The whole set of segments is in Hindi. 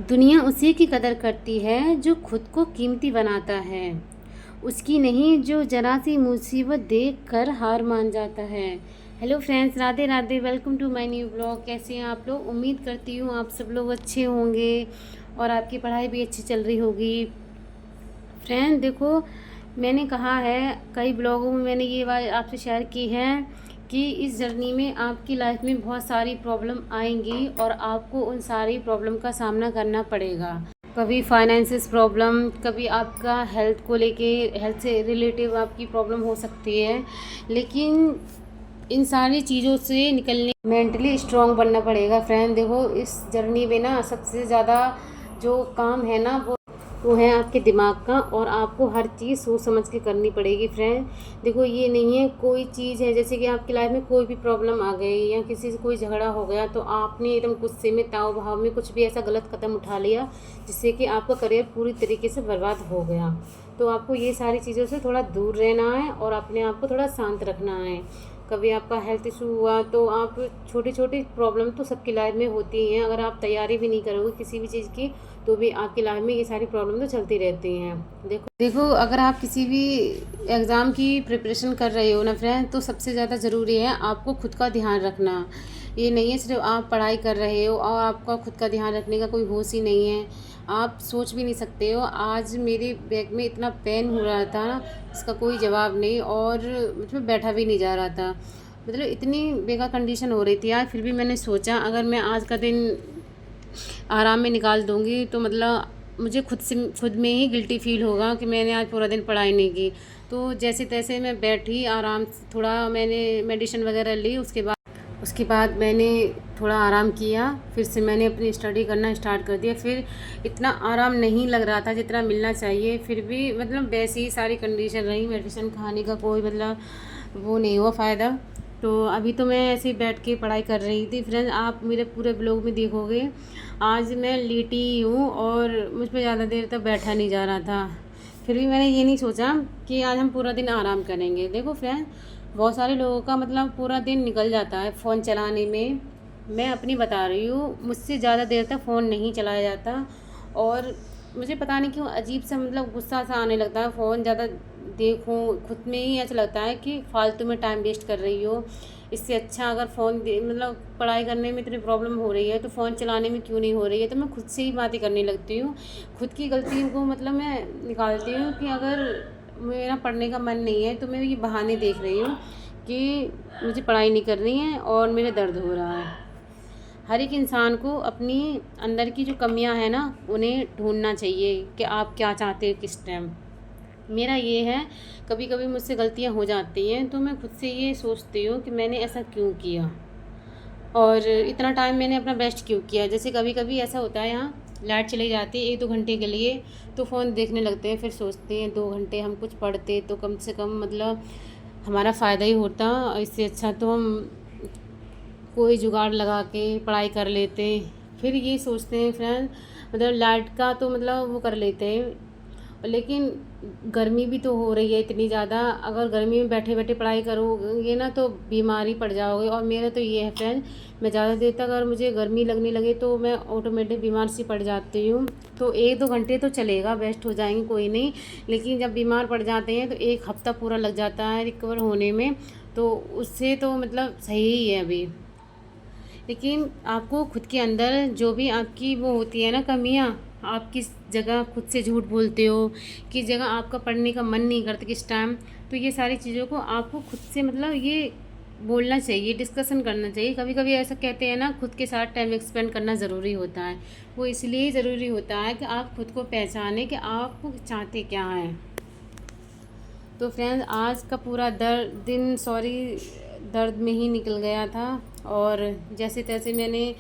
दुनिया उसी की कदर करती है जो खुद को कीमती बनाता है, उसकी नहीं जो ज़रा सी मुसीबत देख कर हार मान जाता है। Hello friends, Radhe Radhe, welcome to my new blog. कैसे हैं आप लोग? उम्मीद करती हूँ आप सब लोग अच्छे होंगे और आपकी पढ़ाई भी अच्छी चल रही होगी। फ्रेंड देखो, मैंने कहा है कई ब्लॉगों में, मैंने ये बात आपसे शेयर की है कि इस जर्नी में आपकी लाइफ में बहुत सारी प्रॉब्लम आएंगी और आपको उन सारी प्रॉब्लम का सामना करना पड़ेगा। कभी फाइनेंसिस प्रॉब्लम, कभी आपका हेल्थ को लेके, हेल्थ से रिलेटिव आपकी प्रॉब्लम हो सकती है। लेकिन इन सारी चीज़ों से निकलने मेंटली स्ट्रांग बनना पड़ेगा। फ्रेंड देखो, इस जर्नी में ना सबसे ज़्यादा जो काम है ना वो है आपके दिमाग का, और आपको हर चीज़ सोच समझ के करनी पड़ेगी। फ्रेंड देखो, ये नहीं है कोई चीज़ है, जैसे कि आपकी लाइफ में कोई भी प्रॉब्लम आ गई या किसी से कोई झगड़ा हो गया तो आपने एकदम गुस्से में, ताव भाव में कुछ भी ऐसा गलत कदम उठा लिया जिससे कि आपका करियर पूरी तरीके से बर्बाद हो गया। तो आपको ये सारी चीज़ों से थोड़ा दूर रहना है और अपने आप को थोड़ा शांत रखना है। कभी आपका हेल्थ इशू हुआ तो आप, छोटी छोटी प्रॉब्लम तो सबकी लाइफ में होती हैं, अगर आप तैयारी भी नहीं करोगे किसी भी चीज़ की तो भी आपकी लाइफ में ये सारी प्रॉब्लम तो चलती रहती हैं। देखो अगर आप किसी भी एग्ज़ाम की प्रिपरेशन कर रहे हो ना फ्रेंड, तो सबसे ज़्यादा ज़रूरी है आपको खुद का ध्यान रखना। ये नहीं है सिर्फ आप पढ़ाई कर रहे हो और आपका खुद का ध्यान रखने का कोई होश ही नहीं है। आप सोच भी नहीं सकते हो, आज मेरे बैक में इतना पेन हो रहा था ना, इसका कोई जवाब नहीं, और मतलब बैठा भी नहीं जा रहा था। मतलब इतनी बेकार कंडीशन हो रही थी आज, फिर भी मैंने सोचा अगर मैं आज का दिन आराम में निकाल दूँगी तो मतलब मुझे खुद में ही गिल्टी फील होगा कि मैंने आज पूरा दिन पढ़ाई नहीं की। तो जैसे तैसे मैं बैठी आराम से, थोड़ा मैंने मेडिसिन वगैरह ली, उसके बाद मैंने थोड़ा आराम किया, फिर से मैंने अपनी स्टडी करना स्टार्ट कर दिया। फिर इतना आराम नहीं लग रहा था जितना मिलना चाहिए, फिर भी मतलब वैसी ही सारी कंडीशन रही, मेडिसिन खाने का कोई मतलब वो नहीं हुआ फ़ायदा। तो अभी तो मैं ऐसे ही बैठ के पढ़ाई कर रही थी। फ्रेंड्स आप मेरे पूरे ब्लॉग में देखोगे, आज मैं लेटी हूँ और मुझ पर ज़्यादा देर तक बैठा नहीं जा रहा था। फिर भी मैंने ये नहीं सोचा कि आज हम पूरा दिन आराम करेंगे। देखो फ्रेंड, बहुत सारे लोगों का मतलब पूरा दिन निकल जाता है फ़ोन चलाने में। मैं अपनी बता रही हूँ, मुझसे ज़्यादा देर तक फ़ोन नहीं चलाया जाता, और मुझे पता नहीं क्यों अजीब सा मतलब गुस्सा सा आने लगता है। फ़ोन ज़्यादा देखूँ खुद में ही ऐसा लगता है कि फ़ालतू में टाइम वेस्ट कर रही हो। इससे अच्छा अगर मतलब पढ़ाई करने में इतनी प्रॉब्लम हो रही है तो फ़ोन चलाने में क्यों नहीं हो रही है। तो मैं खुद से ही बातें करने लगती हूँ, खुद की गलतियों को मतलब मैं निकालती हूँ कि अगर मेरा पढ़ने का मन नहीं है तो मैं ये बहाने देख रही हूँ कि मुझे पढ़ाई नहीं करनी है और मेरे दर्द हो रहा है। हर एक इंसान को अपनी अंदर की जो कमियां हैं ना, उन्हें ढूंढना चाहिए कि आप क्या चाहते हो किस टाइम। मेरा ये है, कभी कभी मुझसे गलतियां हो जाती हैं तो मैं खुद से ये सोचती हूँ कि मैंने ऐसा क्यों किया और इतना टाइम मैंने अपना बेस्ट क्यों किया। जैसे कभी कभी ऐसा होता है, यहाँ लाइट चली जाती है 1-2 घंटे के लिए तो फ़ोन देखने लगते हैं, फिर सोचते हैं 2 घंटे हम कुछ पढ़ते तो कम से कम मतलब हमारा फ़ायदा ही होता। इससे अच्छा तो हम कोई जुगाड़ लगा के पढ़ाई कर लेते। फिर ये सोचते हैं फ्रेंड, मतलब लाइट का तो मतलब वो कर लेते हैं, लेकिन गर्मी भी तो हो रही है इतनी ज़्यादा। अगर गर्मी में बैठे बैठे पढ़ाई करोगे ना तो बीमारी पड़ जाओगे। और मेरा तो ये है फ्रेंड, मैं ज़्यादा देर तक अगर मुझे गर्मी लगने लगे तो मैं ऑटोमेटिक बीमार सी पड़ जाती हूँ। तो 1-2 घंटे तो चलेगा, बेस्ट हो जाएंगे कोई नहीं, लेकिन जब बीमार पड़ जाते हैं तो 1 हफ्ता पूरा लग जाता है रिकवर होने में। तो उससे तो मतलब सही ही है अभी। लेकिन आपको खुद के अंदर जो भी आपकी वो होती है ना कमियाँ, आप किस जगह खुद से झूठ बोलते हो, किस जगह आपका पढ़ने का मन नहीं करता किस टाइम, तो ये सारी चीज़ों को आपको खुद से मतलब ये बोलना चाहिए, डिस्कशन करना चाहिए। कभी कभी ऐसा कहते हैं ना, खुद के साथ टाइम स्पेंड करना ज़रूरी होता है। वो इसलिए ज़रूरी होता है कि आप खुद को पहचानें कि आप चाहते क्या हैं। तो फ्रेंड्स आज का पूरा दिन दर्द में ही निकल गया था, और जैसे तैसे मैंने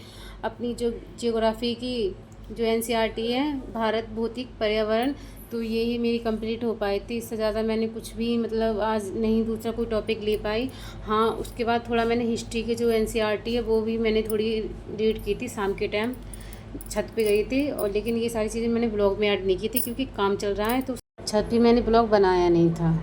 अपनी जो जियोग्राफी की जो एनसीईआरटी है, भारत भौतिक पर्यावरण, तो ये ही मेरी कंप्लीट हो पाई थी। इससे ज़्यादा मैंने कुछ भी मतलब आज नहीं दूसरा कोई टॉपिक ले पाई। हाँ, उसके बाद थोड़ा मैंने हिस्ट्री के जो एनसीईआरटी है वो भी मैंने थोड़ी रीड की थी शाम के टाइम, छत पे गई थी। और लेकिन ये सारी चीज़ें मैंने ब्लॉग में ऐड नहीं की थी क्योंकि काम चल रहा है, तो छत पे मैंने ब्लॉग बनाया नहीं था।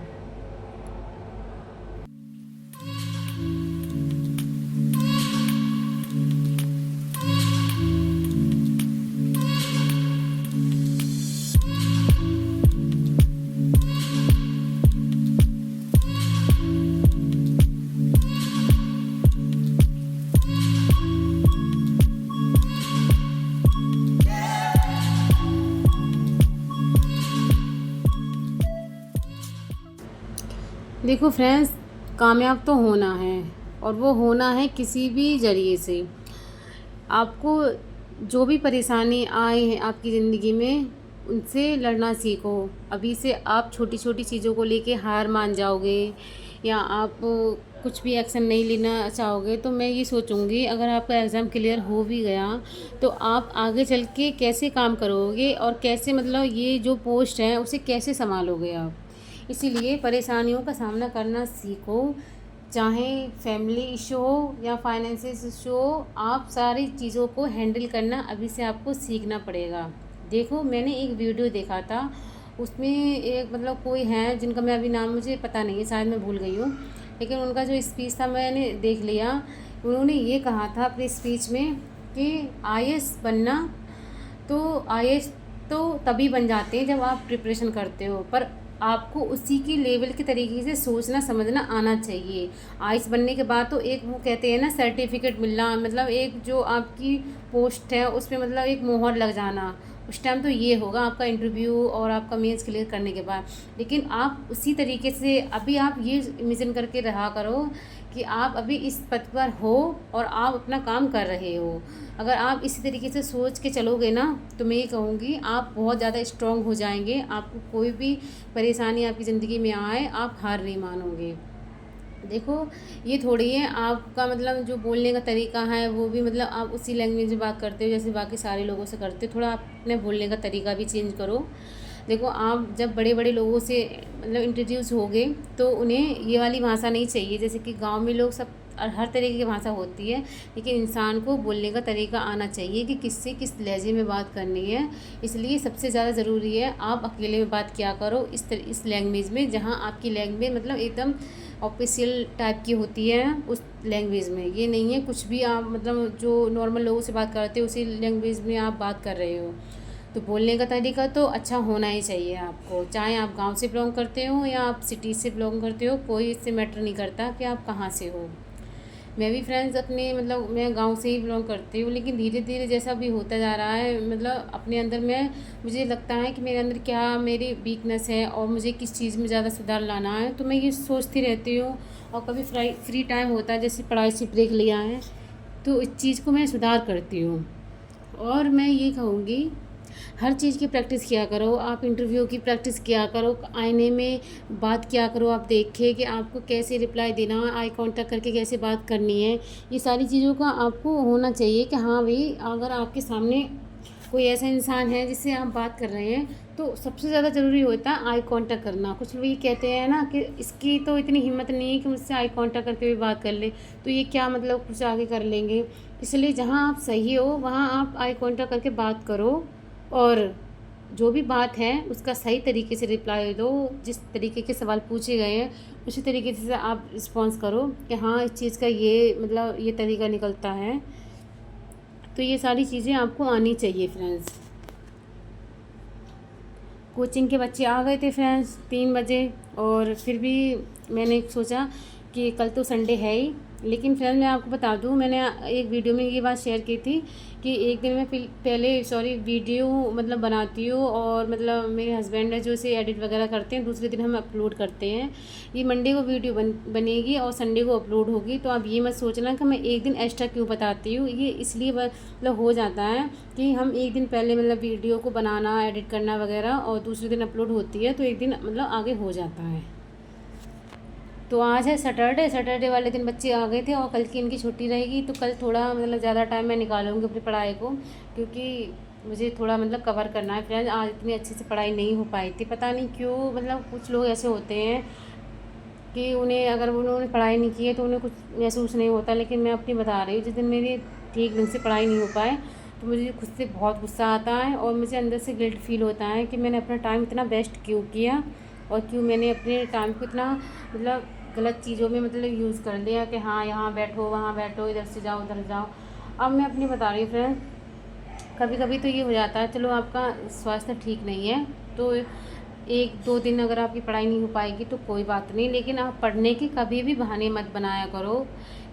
देखो फ्रेंड्स, कामयाब तो होना है, और वो होना है किसी भी ज़रिए से। आपको जो भी परेशानी आए हैं आपकी ज़िंदगी में, उनसे लड़ना सीखो। अभी से आप छोटी छोटी चीज़ों को लेके हार मान जाओगे, या आप कुछ भी एक्शन नहीं लेना चाहोगे, तो मैं ये सोचूंगी अगर आपका एग्ज़ाम क्लियर हो भी गया तो आप आगे चल के कैसे काम करोगे, और कैसे मतलब ये जो पोस्ट है उसे कैसे संभालोगे आप। इसीलिए परेशानियों का सामना करना सीखो, चाहे फैमिली इशू हो या फाइनेंशियल इशू हो, आप सारी चीज़ों को हैंडल करना अभी से आपको सीखना पड़ेगा। देखो, मैंने एक वीडियो देखा था, उसमें एक मतलब कोई है जिनका मैं अभी नाम मुझे पता नहीं है, शायद मैं भूल गई हूँ, लेकिन उनका जो स्पीच था मैंने देख लिया। उन्होंने ये कहा था अपनी स्पीच में कि आईएएस बनना, तो आईएएस तो तभी बन जाते हैं जब आप प्रिपरेशन करते हो, पर आपको उसी की लेवल के तरीके से सोचना समझना आना चाहिए। आईएएस बनने के बाद तो एक वो कहते हैं ना सर्टिफिकेट मिलना, मतलब एक जो आपकी पोस्ट है उस पर मतलब एक मोहर लग जाना, उस टाइम तो ये होगा आपका इंटरव्यू और आपका मेंस क्लियर करने के बाद। लेकिन आप उसी तरीके से अभी आप ये इमेजिन करके रहा करो कि आप अभी इस पद पर हो और आप अपना काम कर रहे हो। अगर आप इसी तरीके से सोच के चलोगे ना, तो मैं ये कहूँगी आप बहुत ज़्यादा स्ट्रॉन्ग हो जाएंगे। आपको कोई भी परेशानी आपकी ज़िंदगी में आए, आप हार नहीं मानोगे। देखो, ये थोड़ी है आपका मतलब जो बोलने का तरीका है वो भी मतलब आप उसी लैंग्वेज में बात करते हो जैसे बाकी सारे लोगों से करते हो, थोड़ा आप अपने बोलने का तरीका भी चेंज करो। देखो, आप जब बड़े बड़े लोगों से मतलब इंट्रोड्यूस होगे तो उन्हें ये वाली भाषा नहीं चाहिए, जैसे कि गांव में लोग सब हर तरीके की भाषा होती है, लेकिन इंसान को बोलने का तरीका आना चाहिए कि किससे किस लहजे में बात करनी है। इसलिए सबसे ज़्यादा ज़रूरी है आप अकेले में बात किया करो इस लैंग्वेज में, जहाँ आपकी लैंग्वेज मतलब एकदम ऑफिशियल टाइप की होती है उस लैंग्वेज में। ये नहीं है कुछ भी आप मतलब जो नॉर्मल लोगों से बात करते हो उसी लैंग्वेज में आप बात कर रहे हो। तो बोलने का तरीका तो अच्छा होना ही चाहिए आपको, चाहे आप गांव से बिलोंग करते हो या आप सिटी से बिलोंग करते हो, कोई इससे मैटर नहीं करता कि आप कहाँ से हो। मैं भी फ्रेंड्स अपने मतलब मैं गांव से ही बिलोंग करती हूँ, लेकिन धीरे धीरे जैसा भी होता जा रहा है मतलब अपने अंदर में मुझे लगता है कि मेरे अंदर क्या मेरी वीकनेस है और मुझे किस चीज़ में ज़्यादा सुधार लाना है, तो मैं ये सोचती रहती हूँ। और कभी फ्री टाइम होता है, जैसे पढ़ाई से ब्रेक लिया है, तो इस चीज़ को मैं सुधार करती हूँ। और मैं ये कहूँगी हर चीज़ की प्रैक्टिस किया करो, आप इंटरव्यू की प्रैक्टिस किया करो, आईने में बात किया करो, आप देखें कि आपको कैसे रिप्लाई देना है, आई कांटेक्ट करके कैसे बात करनी है। ये सारी चीज़ों का आपको होना चाहिए कि हाँ भाई, अगर आपके सामने कोई ऐसा इंसान है जिससे आप बात कर रहे हैं, तो सबसे ज़्यादा ज़रूरी होता है आई कांटेक्ट करना। कुछ लोग ये कहते हैं ना कि इसकी तो इतनी हिम्मत नहीं है कि मुझसे आई कांटेक्ट करते हुए बात कर ले, तो ये क्या मतलब कुछ आगे कर लेंगे। इसलिए जहाँ आप सही हो वहाँ आप आई कांटेक्ट करके बात करो, और जो भी बात है उसका सही तरीके से रिप्लाई दो। जिस तरीके के सवाल पूछे गए हैं उसी तरीके से आप रिस्पॉन्स करो कि हाँ इस चीज़ का ये मतलब ये तरीका निकलता है। तो ये सारी चीज़ें आपको आनी चाहिए फ्रेंड्स। कोचिंग के बच्चे आ गए थे फ्रेंड्स 3 बजे, और फिर भी मैंने सोचा कि कल तो संडे है ही, लेकिन फ्रेंड मैं आपको बता दूं, मैंने एक वीडियो में ये बात शेयर की थी कि एक दिन मैं पहले वीडियो मतलब बनाती हूँ, और मतलब मेरे हस्बैंड है जो इसे एडिट वगैरह करते हैं, दूसरे दिन हम अपलोड करते हैं। ये मंडे को वीडियो बनेगी और संडे को अपलोड होगी। तो आप ये मत सोचना कि मैं एक दिन एक्स्ट्रा क्यों बताती हूँ, ये इसलिए मतलब हो जाता है कि हम एक दिन पहले मतलब वीडियो को बनाना एडिट करना वगैरह, और दूसरे दिन अपलोड होती है, तो एक दिन मतलब आगे हो जाता है। तो आज है सैटरडे वाले दिन बच्चे आ गए थे, और कल की इनकी छुट्टी रहेगी, तो कल थोड़ा मतलब ज़्यादा टाइम मैं निकालूंगी अपनी पढ़ाई को, क्योंकि मुझे थोड़ा मतलब कवर करना है फ्रेंड्स। आज इतनी अच्छे से पढ़ाई नहीं हो पाई थी, पता नहीं क्यों, मतलब कुछ लोग ऐसे होते हैं कि उन्हें अगर उन्होंने पढ़ाई नहीं की है तो उन्हें कुछ महसूस नहीं होता, लेकिन मैं अपनी बता रही हूँ, जिस दिन मेरी ठीक ढंग से पढ़ाई नहीं हो पाए तो मुझे खुद से बहुत गुस्सा आता है, और मुझे अंदर से गिल्ट फील होता है कि मैंने अपना टाइम इतना वेस्ट क्यों किया, और क्यों मैंने अपने टाइम को इतना मतलब गलत चीज़ों में मतलब यूज़ कर लिया कि हाँ यहाँ बैठो वहाँ बैठो, इधर से जाओ उधर जाओ। अब मैं अपनी बता रही हूँ फ्रेंड, कभी कभी तो ये हो जाता है, चलो आपका स्वास्थ्य ठीक नहीं है तो 1-2 दिन अगर आपकी पढ़ाई नहीं हो पाएगी तो कोई बात नहीं, लेकिन आप पढ़ने के कभी भी बहाने मत बनाया करो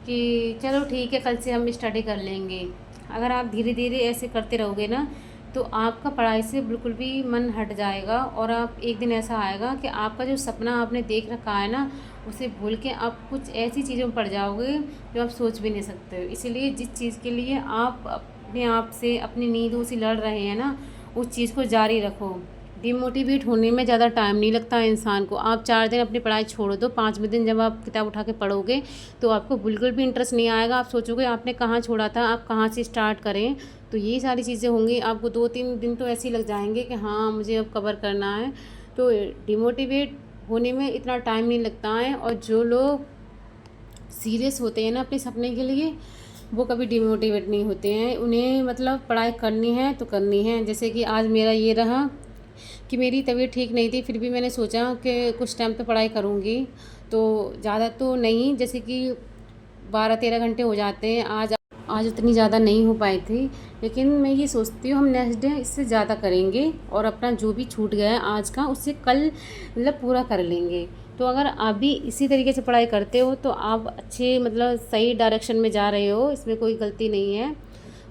कि चलो ठीक है कल से हम स्टडी कर लेंगे। अगर आप धीरे धीरे ऐसे करते रहोगे ना, तो आपका पढ़ाई से बिल्कुल भी मन हट जाएगा, और आप एक दिन ऐसा आएगा कि आपका जो सपना आपने देख रखा है ना उसे भूल के आप कुछ ऐसी चीज़ों में पड़ जाओगे जो आप सोच भी नहीं सकते हो। इसीलिए जिस चीज़ के लिए आप अपने आप से, अपनी नींदों से लड़ रहे हैं ना, उस चीज़ को जारी रखो। डिमोटिवेट होने में ज़्यादा टाइम नहीं लगता है इंसान को। आप 4 दिन अपनी पढ़ाई छोड़ दो, 5वें दिन जब आप किताब उठा के पढ़ोगे तो आपको बिल्कुल भी इंटरेस्ट नहीं आएगा। आप सोचोगे आपने कहाँ छोड़ा था, आप कहाँ से स्टार्ट करें। तो ये सारी चीज़ें होंगी। आपको 2-3 दिन तो ऐसे ही लग जाएंगे कि हाँ मुझे अब कवर करना है। तो डिमोटिवेट होने में इतना टाइम नहीं लगता है। और जो लोग सीरियस होते हैं ना अपने सपने के लिए, वो कभी डिमोटिवेट नहीं होते हैं। उन्हें मतलब पढ़ाई करनी है तो करनी है। जैसे कि आज मेरा ये रहा कि मेरी तबीयत ठीक नहीं थी, फिर भी मैंने सोचा कि कुछ टाइम तो पढ़ाई करूँगी। तो ज़्यादा तो नहीं, जैसे कि 12-13 घंटे हो जाते हैं। आज आज उतनी ज़्यादा नहीं हो पाई थी, लेकिन मैं ये सोचती हूँ हम नेक्स्ट डे इससे ज़्यादा करेंगे और अपना जो भी छूट गया है आज का उससे कल मतलब पूरा कर लेंगे। तो अगर आप भी इसी तरीके से पढ़ाई करते हो तो आप अच्छे मतलब सही डायरेक्शन में जा रहे हो, इसमें कोई गलती नहीं है।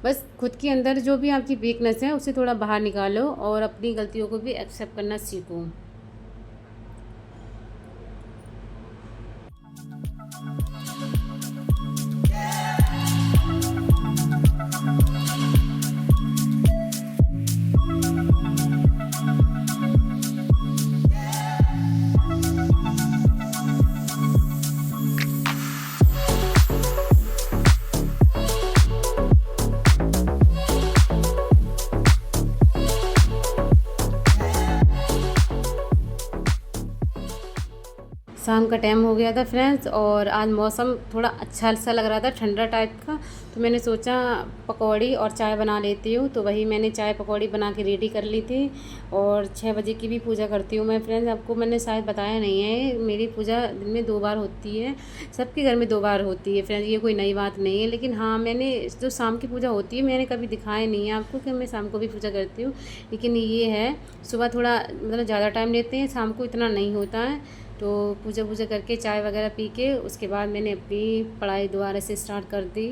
बस खुद के अंदर जो भी आपकी वीकनेस है उसे थोड़ा बाहर निकालो और अपनी गलतियों को भी एक्सेप्ट करना सीखो। शाम का टाइम हो गया था फ्रेंड्स, और आज मौसम थोड़ा अच्छा सा लग रहा था, ठंडा टाइप का। तो मैंने सोचा पकौड़ी और चाय बना लेती हूँ। तो वही मैंने चाय पकौड़ी बना के रेडी कर ली थी। और 6 बजे की भी पूजा करती हूँ मैं फ्रेंड्स। आपको मैंने शायद बताया नहीं है, मेरी पूजा दिन में 2 बार होती है। सबके घर में 2 बार होती है फ्रेंड्स, ये कोई नई बात नहीं है। लेकिन हाँ, मैंने जो शाम की पूजा होती है मैंने कभी दिखाया नहीं है आपको कि मैं शाम को भी पूजा करती हूँ। लेकिन ये है, सुबह थोड़ा मतलब ज़्यादा टाइम लेते हैं, शाम को इतना नहीं होता है। तो पूजा वूजा करके चाय वगैरह पी के उसके बाद मैंने अपनी पढ़ाई दोबारा से स्टार्ट कर दी,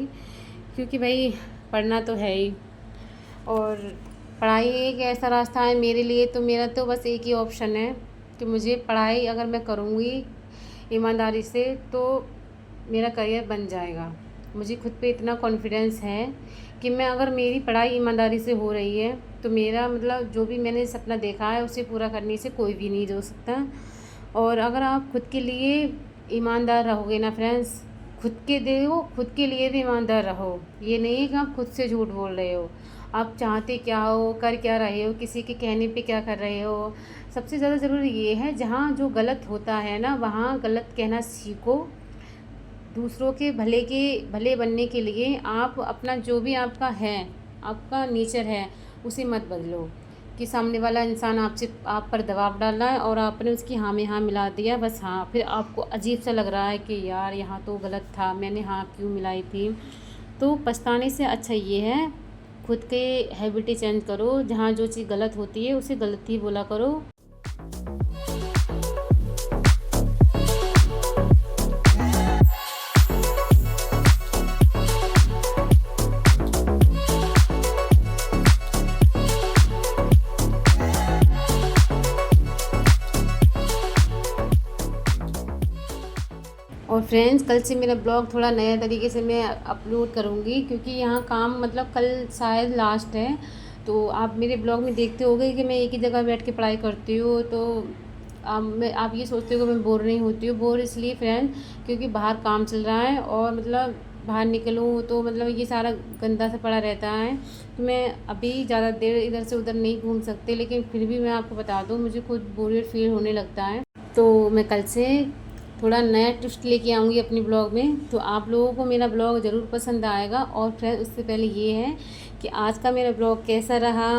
क्योंकि भाई पढ़ना तो है ही। और पढ़ाई एक ऐसा रास्ता है मेरे लिए, तो मेरा तो बस एक ही ऑप्शन है कि मुझे पढ़ाई अगर मैं करूँगी ईमानदारी से तो मेरा करियर बन जाएगा। मुझे खुद पे इतना कॉन्फिडेंस है कि मैं, अगर मेरी पढ़ाई ईमानदारी से हो रही है तो मेरा मतलब जो भी मैंने सपना देखा है उसे पूरा करने से कोई भी नहीं रोक सकता। और अगर आप खुद के लिए ईमानदार रहोगे ना फ्रेंड्स, खुद के लिए भी ईमानदार रहो। ये नहीं है कि आप खुद से झूठ बोल रहे हो। आप चाहते क्या हो, कर क्या रहे हो, किसी के कहने पे क्या कर रहे हो। सबसे ज़्यादा ज़रूरी ये है, जहाँ जो गलत होता है ना वहाँ गलत कहना सीखो। दूसरों के भले बनने के लिए आप अपना जो भी आपका है, आपका नेचर है, उसे मत बदलो। कि सामने वाला इंसान आप पर दबाव डाल रहा है और आपने उसकी हाँ में हाँ मिला दिया, बस हाँ, फिर आपको अजीब सा लग रहा है कि यार यहाँ तो गलत था, मैंने हाँ क्यों मिलाई थी। तो पछताने से अच्छा ये है, खुद के हैबिटें चेंज करो। जहाँ जो चीज़ गलत होती है उसे गलत ही बोला करो। और फ्रेंड्स, कल से मेरा ब्लॉग थोड़ा नया तरीके से मैं अपलोड करूँगी, क्योंकि यहाँ काम मतलब कल शायद लास्ट है। तो आप मेरे ब्लॉग में देखते होगे कि मैं एक ही जगह बैठ के पढ़ाई करती हूँ। तो आप ये सोचते हो कि मैं बोर नहीं होती हूँ। बोर इसलिए फ्रेंड क्योंकि बाहर काम चल रहा है और मतलब बाहर निकलूँ तो मतलब ये सारा गंदा सा पड़ा रहता है। तो मैं अभी ज़्यादा देर इधर से उधर नहीं घूम सकती, लेकिन फिर भी मैं आपको बता दूँ मुझे खुद बोरियत फील होने लगता है। तो मैं कल से थोड़ा नया ट्विस्ट लेके आऊँगी अपनी ब्लॉग में। तो आप लोगों को मेरा ब्लॉग ज़रूर पसंद आएगा। और फ्रेंड, उससे पहले ये है कि आज का मेरा ब्लॉग कैसा रहा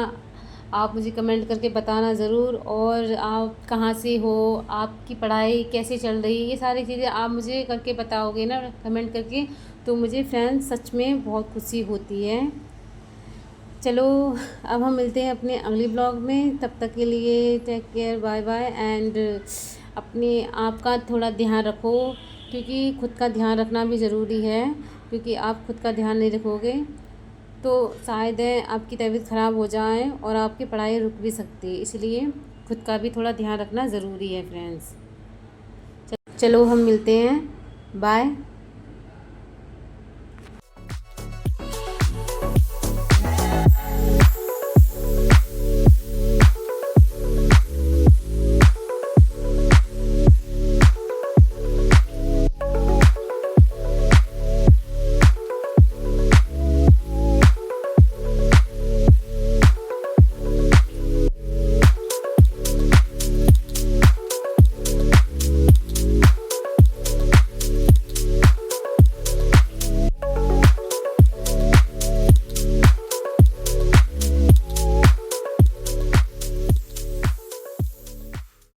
आप मुझे कमेंट करके बताना ज़रूर। और आप कहाँ से हो, आपकी पढ़ाई कैसे चल रही है, ये सारी चीज़ें आप मुझे करके बताओगे ना कमेंट करके, तो मुझे फ्रेंड्स सच में बहुत खुशी होती है। चलो, अब हम मिलते हैं अपने अगले ब्लॉग में। तब तक के लिए take care, bye bye. And अपने आप का थोड़ा ध्यान रखो, क्योंकि खुद का ध्यान रखना भी ज़रूरी है। क्योंकि आप खुद का ध्यान नहीं रखोगे तो शायद है आपकी तबीयत ख़राब हो जाए और आपकी पढ़ाई रुक भी सकती है। इसलिए खुद का भी थोड़ा ध्यान रखना ज़रूरी है फ्रेंड्स। चलो हम मिलते हैं, बाय।